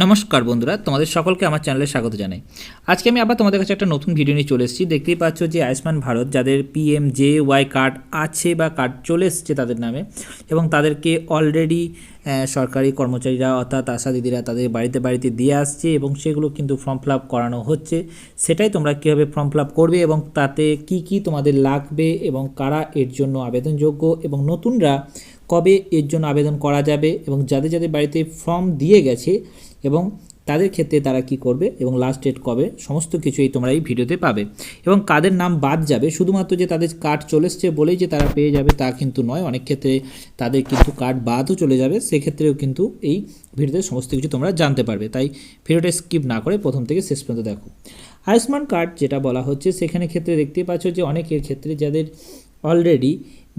নমস্কার বন্ধুরা, তোমাদের সকলকে আমার চ্যানেলে স্বাগত জানাই। আজকে আমি আবার তোমাদের কাছে একটা নতুন ভিডিও নিয়ে চলে এসেছি। দেখতেই পাচ্ছ যে আয়ুষ্মান ভারত যাদের PMJY কার্ড আছে বা কার্ড চলে এসছে তাদের নামে, এবং তাদেরকে অলরেডি সরকারি কর্মচারীরা অর্থাৎ আশা দিদিরা তাদের বাড়িতে বাড়িতে দিয়ে আসছে এবং সেগুলো কিন্তু ফর্ম ফিল আপ করানো হচ্ছে। সেটাই তোমরা কীভাবে ফর্ম ফিল আপ করবে এবং তাতে কি কি তোমাদের লাগবে এবং কারা এর জন্য আবেদনযোগ্য এবং নতুনরা কবে এর জন্য আবেদন করা যাবে এবং যাদের যাদের বাড়িতে ফর্ম দিয়ে গেছে এবং তাদের ক্ষেত্রে তারা কি করবে এবং লাস্ট ডেট কবে, সমস্ত কিছুই তোমরা এই ভিডিওতে পাবে। এবং কাদের নাম বাদ যাবে, শুধুমাত্র যে তাদের কার্ড চলে এসছে বলেই যে তারা পেয়ে যাবে তা কিন্তু নয়, অনেক ক্ষেত্রে তাদের কিন্তু কার্ড বাদও চলে যাবে, সেক্ষেত্রেও কিন্তু এই ভিডিওতে সমস্ত কিছু তোমরা জানতে পারবে। তাই ভিডিওটা স্কিপ না করে প্রথম থেকে শেষ পর্যন্ত দেখো। আয়ুষ্মান কার্ড যেটা বলা হচ্ছে সেখানে ক্ষেত্রে দেখতেই পাচ্ছ যে অনেকের ক্ষেত্রে যাদের অলরেডি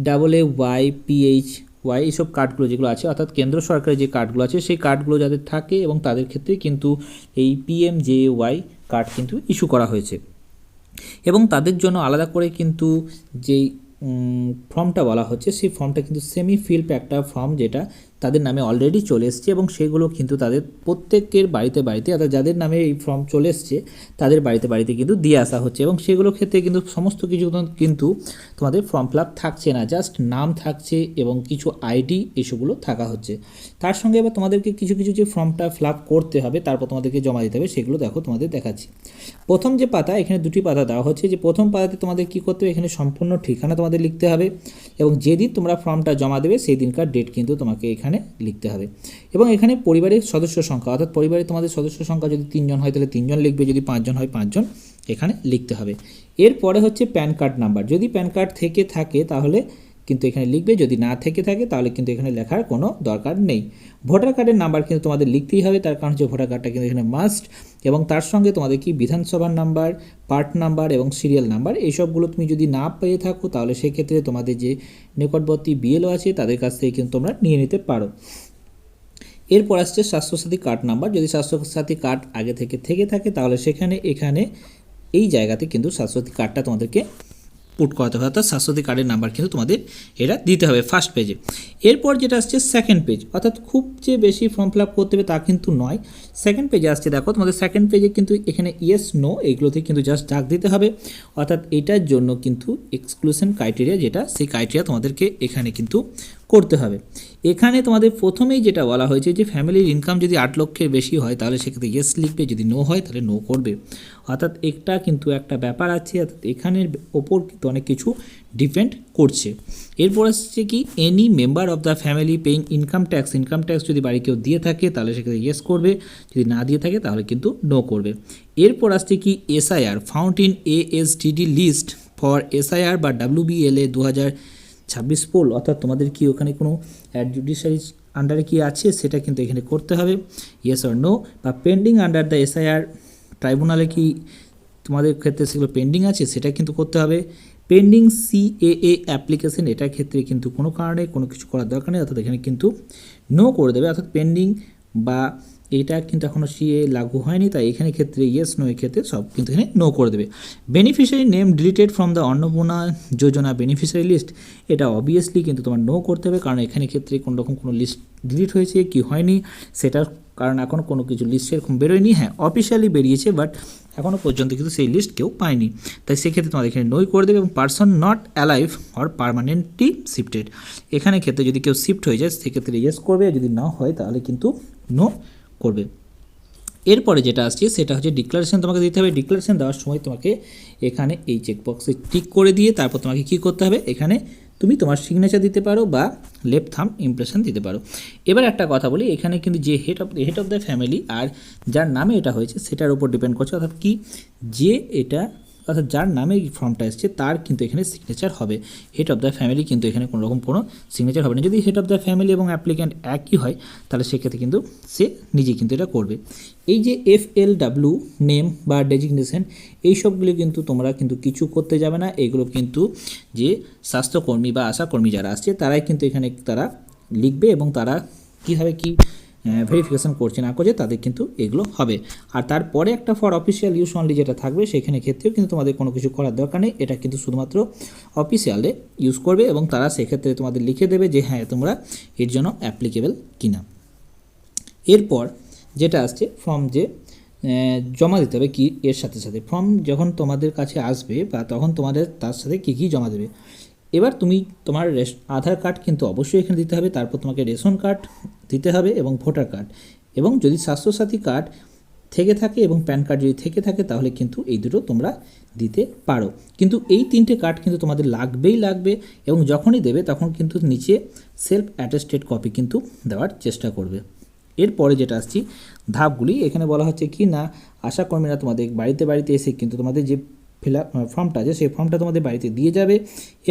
AAYPHY এইসব কার্ডগুলো যেগুলো আছে অর্থাৎ কেন্দ্র সরকারের যে কার্ডগুলো আছে সেই কার্ডগুলো যাদের থাকে এবং তাদের ক্ষেত্রে কিন্তু এই PMJY কার্ড কিন্তু ইস্যু করা হয়েছে। এবং তাদের জন্য আলাদা করে কিন্তু যেই ফর্মটা বলা হচ্ছে সেই ফর্মটা কিন্তু সেমি ফিল্ড একটা ফর্ম, যেটা তাদের নামে অলরেডি চলে এসছে এবং সেগুলো কিন্তু তাদের প্রত্যেকের বাড়িতে বাড়িতে অর্থাৎ যাদের নামে এই ফর্ম চলে এসছে তাদের বাড়িতে বাড়িতে কিন্তু দিয়ে আসা হচ্ছে। এবং সেগুলোর ক্ষেত্রে কিন্তু সমস্ত কিছু কিন্তু তোমাদের ফর্ম ফিল আপ থাকছে না, জাস্ট নাম থাকছে এবং কিছু আইডি এসবগুলো থাকা হচ্ছে। তার সঙ্গে এবার তোমাদেরকে কিছু কিছু যে ফর্মটা ফিল আপ করতে হবে তারপর তোমাদেরকে জমা দিতে হবে, সেগুলো দেখো তোমাদের দেখাচ্ছি। প্রথম যে পাতা, এখানে দুটি পাতা দেওয়া হচ্ছে, যে প্রথম পাতাতে তোমাদের কী করতে হবে, এখানে সম্পূর্ণ ঠিকানা তোমাদের লিখতে হবে এবং যেদিন তোমরা ফর্মটা জমা দেবে সেই দিনকার ডেট কিন্তু তোমাকে এখানে লিখতে হবে। এবং এখানে পরিবারের সদস্য সংখ্যা অর্থাৎ পরিবারে তোমাদের সদস্য সংখ্যা যদি 3 জন হয় তাহলে 3 জন লিখবে, যদি 5 জন হয় 5 জন এখানে লিখতে হবে। এরপরে হচ্ছে প্যান কার্ড নাম্বার, যদি প্যান কার্ড থেকে থাকে তাহলে কিন্তু এখানে লিখবে, যদি না থেকে থাকে তাহলে কিন্তু এখানে লেখার কোনো দরকার নেই। ভোটার কার্ডের নাম্বার কিন্তু তোমাদের লিখতেই হবে, তার কারণ হচ্ছে ভোটার কার্ডটা কিন্তু এখানে মাস্ট। এবং তার সঙ্গে তোমাদের কি বিধানসভার নাম্বার, পার্ট নাম্বার এবং সিরিয়াল নাম্বার, এইসবগুলো তুমি যদি না পেয়ে থাকো তাহলে সেক্ষেত্রে তোমাদের যে নিকটবর্তী BLO আছে তাদের কাছ থেকে কিন্তু তোমরা নিয়ে নিতে পারো। এরপর আসছে স্বাস্থ্যসাথী কার্ড নাম্বার, যদি স্বাস্থ্যসাথী কার্ড আগে থেকে থাকে তাহলে এখানে এই জায়গাতে কিন্তু স্বাস্থ্যসাথী কার্ডটা তোমাদেরকে পুট করাতে হবে, অর্থাৎ স্বাস্থ্যসাথী কার্ডের নাম্বার কিন্তু তোমাদের এটা দিতে হবে ফার্স্ট পেজে। এরপর যেটা আসছে সেকেন্ড পেজ, অর্থাৎ খুব যে বেশি ফর্ম ফিল আপ করতে হবে তা কিন্তু নয়। সেকেন্ড পেজে আসছে, দেখো তোমাদের সেকেন্ড পেজে কিন্তু এখানে ইয়েস নো এইগুলোতে কিন্তু জাস্ট দাগ দিতে হবে, অর্থাৎ এটার জন্য কিন্তু এক্সক্লুশন ক্রাইটেরিয়া যেটা সেই ক্রাইটেরিয়া তোমাদেরকে এখানে কিন্তু করতে হবে। এখানে তোমাদের প্রথমেই যেটা বলা হয়েছে যে ফ্যামিলির ইনকাম যদি 8 লক্ষের বেশি হয় তাহলে সেক্ষেত্রে ইয়েস লিখবে, যদি নো হয় তাহলে নো করবে, অর্থাৎ এটা কিন্তু একটা ব্যাপার আছে, অর্থাৎ এখানের ওপর কিন্তু অনেক কিছু ডিপেন্ড করছে। এরপর আসছে কি any member of the family paying income tax যদি বাড়ি কেউ দিয়ে থাকে তাহলে সেক্ষেত্রে ইয়েস করবে, যদি না দিয়ে থাকে তাহলে কিন্তু নো করবে। এরপর আসছে কি SIR found in ASTD list for SIR বা WBLA 2026 পোল, অর্থাৎ তোমাদের কি ওখানে কোনো জুডিশিয়ারি আন্ডারে কি আছে সেটা কিন্তু এখানে করতে হবে, ইয়েস অর নো। বা পেন্ডিং আন্ডার দ্য SIR ট্রাইব্যুনালে কি তোমাদের ক্ষেত্রে সেগুলো পেন্ডিং আছে সেটা কিন্তু করতে হবে। পেন্ডিং CAA অ্যাপ্লিকেশন, এটার ক্ষেত্রে কিন্তু কোনো কারণে কোনো কিছু করার দরকার নেই, অর্থাৎ এখানে কিন্তু নো করে দেবে, অর্থাৎ পেন্ডিং বা এটা কিন্তু এখনও CAA লাগু হয়নি তাই এখানে ক্ষেত্রে ইয়েস নো এর ক্ষেত্রে সব কিন্তু এখানে নো করে দেবে। Beneficiary name deleted from the Annapurna Yojana beneficiary list, এটা অবভিয়াসলি কিন্তু তোমার নো করতে হবে, কারণ এখানে ক্ষেত্রে কোনো রকম কোনো লিস্ট ডিলিট হয়েছে কি হয়নি সেটার কারণ এখনও কোনো কিছু লিস্ট এরকম বেরোয়নি। হ্যাঁ, অফিসিয়ালি বেরিয়েছে বাট এখনও পর্যন্ত কিন্তু সেই লিস্ট কেউ পায়নি, তাই সেক্ষেত্রে তোমাদের এখানে নোই করে দেবে। এবং person not alive or permanently shifted, এখানে ক্ষেত্রে যদি কেউ শিফট হয়ে যায় সেক্ষেত্রে ইয়েস করবে, যদি না হয় তাহলে কিন্তু নো করবে। এরপরে যেটা আসছে সেটা হচ্ছে ডিক্লারেশন তোমাকে দিতে হবে। ডিক্লারেশন দেওয়ার সময় তোমাকে এখানে এই চেকবক্সে টিক করে দিয়ে তারপর তোমাকে কী করতে হবে, এখানে তুমি তোমার সিগনেচার দিতে পারো বা লেফট থাম্ব ইমপ্রেশন দিতে পারো। এবার একটা কথা বলি, এখানে কিন্তু যে হেড অফ দ্য ফ্যামিলি আর যার নামে এটা হয়েছে সেটার উপর ডিপেন্ড করছে, অর্থাৎ কি যে এটা অর্থাৎ যার নামে এই ফর্মটা এসছে তার কিন্তু এখানে সিগনেচার হবে, হেড অফ দ্য ফ্যামিলি কিন্তু এখানে কোনো রকম কোনো সিগনেচার হবে না। যদি হেড অফ দ্য ফ্যামিলি এবং অ্যাপ্লিক্যান্ট একই হয় তাহলে সেক্ষেত্রে কিন্তু সে নিজেই কিন্তু এটা করবে। এই যে FLW নেম বা ডেজিগনেশন এইসবগুলি কিন্তু তোমরা কিন্তু কিছু করতে যাবে না, এগুলো কিন্তু যে স্বাস্থ্যকর্মী বা আশাকর্মী যারা আসছে তারাই কিন্তু এখানে তারা লিখবে এবং তারা কীভাবে কি ভেরিফিকেশান করছে না করছে তাদের কিন্তু এগুলো হবে। আর তারপরে একটা ফর অফিসিয়াল ইউজ অনলি যেটা থাকবে সেখানে ক্ষেত্রেও কিন্তু তোমাদের কোনো কিছু করার দরকার নেই, এটা কিন্তু শুধুমাত্র অফিসিয়ালে ইউজ করবে এবং তারা সেক্ষেত্রে তোমাদের লিখে দেবে যে হ্যাঁ তোমরা এর জন্য অ্যাপ্লিকেবল কিনা। এরপর যেটা আসছে ফর্ম যে জমা দিতে হবে কি এর সাথে সাথে ফর্ম যখন তোমাদের কাছে আসবে বা তখন তোমাদের তার সাথে কী কী জমা দেবে। এবার তুমি তোমার আধার কার্ড কিন্তু অবশ্যই এখানে দিতে হবে, তারপর তোমাকে রেশন কার্ড দিতে হবে এবং ভোটার কার্ড, এবং যদি স্বাস্থ্যসাথী কার্ড থেকে থাকে এবং প্যান কার্ড যদি থেকে থাকে তাহলে কিন্তু এই দুটো তোমরা দিতে পারো। কিন্তু এই তিনটে কার্ড কিন্তু তোমাদের লাগবেই লাগবে, এবং যখনই দেবে তখন কিন্তু নিচে সেলফ অ্যাটেস্টেড কপি কিন্তু দেওয়ার চেষ্টা করবে। এরপরে যেটা আসছি ধাপগুলি, এখানে বলা হচ্ছে কি না আশাকর্মীরা তোমাদের বাড়িতে বাড়িতে এসে কিন্তু তোমাদের যে ফর্মটা আছে সেই ফর্মটা তোমাদের বাড়িতে দিয়ে যাবে,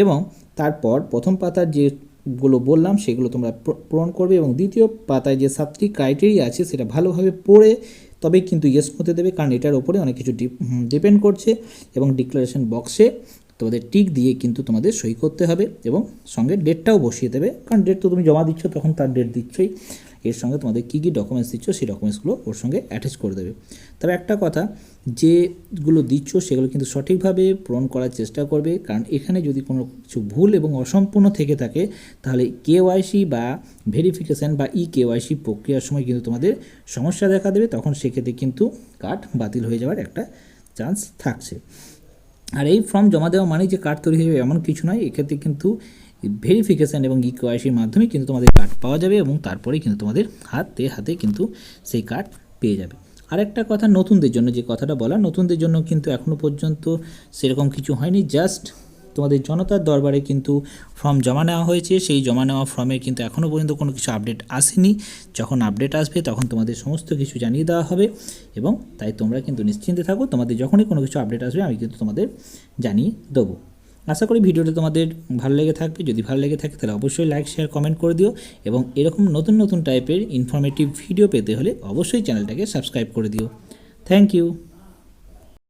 এবং তারপর প্রথম পাতার যেগুলো বললাম সেগুলো তোমরা পূরণ করবে, এবং দ্বিতীয় পাতায় যে 7টি ক্রাইটেরিয়া আছে সেটা ভালোভাবে পড়ে তবেই কিন্তু ইয়েস করতে দেবে, কারণ এটার ওপরে অনেক কিছু ডিপেন্ড করছে। এবং ডিক্লারেশন বক্সে তোমাদের টিক দিয়ে কিন্তু তোমাদের সই করতে হবে, এবং সঙ্গে ডেটটাও বসিয়ে দেবে, কারণ ডেট তো তুমি জমা দিচ্ছ তখন তার ডেট দিচ্ছই। এর সঙ্গে তোমাদের কী কী ডকুমেন্টস দিচ্ছ সেই ডকুমেন্টসগুলো ওর সঙ্গে অ্যাটাচ করে দেবে। তবে একটা কথা, যেগুলো দিচ্ছ সেগুলো কিন্তু সঠিকভাবে পূরণ করার চেষ্টা করবে, কারণ এখানে যদি কোনো কিছু ভুল এবং অসম্পূর্ণ থেকে থাকে তাহলে কেওয়াইসি বা ভেরিফিকেশান বা কেওয়াইসি প্রক্রিয়ার সময় কিন্তু তোমাদের সমস্যা দেখা দেবে, তখন সেক্ষেত্রে কিন্তু কার্ড বাতিল হয়ে যাওয়ার একটা চান্স থাকছে। আর এই ফর্ম জমা দেওয়া মানে যে কার্ড তৈরি হয়ে যাবে এমন কিছু নয়, এক্ষেত্রে কিন্তু ভেরিফিকেশান এবং কেওয়াইসির মাধ্যমে কিন্তু তোমাদের কার্ড পাওয়া যাবে, এবং তারপরেই কিন্তু তোমাদের হাতে হাতে কিন্তু সেই কার্ড পেয়ে যাবে। আরেকটা কথা, নতুনদের জন্য যে কথাটা বলা, নতুনদের জন্য কিন্তু এখনও পর্যন্ত সেরকম কিছু হয়নি, জাস্ট তোমাদের জনতার দরবারে কিন্তু ফর্ম জমা নেওয়া হয়েছে, সেই জমা নেওয়া ফর্মে কিন্তু এখনও পর্যন্ত কোনো কিছু আপডেট আসেনি। যখন আপডেট আসবে তখন তোমাদের সমস্ত কিছু জানিয়ে দেওয়া হবে, এবং তাই তোমরা কিন্তু নিশ্চিন্তে থাকো, তোমাদের যখনই কোনো কিছু আপডেট আসবে আমি কিন্তু তোমাদের জানিয়ে দেবো। আশা করি ভিডিওটা তোমাদের ভালো লেগে থাকবে, যদি ভালো লেগে থাকে তাহলে অবশ্যই লাইক শেয়ার কমেন্ট করে দিও, এবং এরকম নতুন নতুন টাইপের ইনফরমেটিভ ভিডিও পেতে হলে অবশ্যই চ্যানেলটাকে সাবস্ক্রাইব করে দিও। Thank you.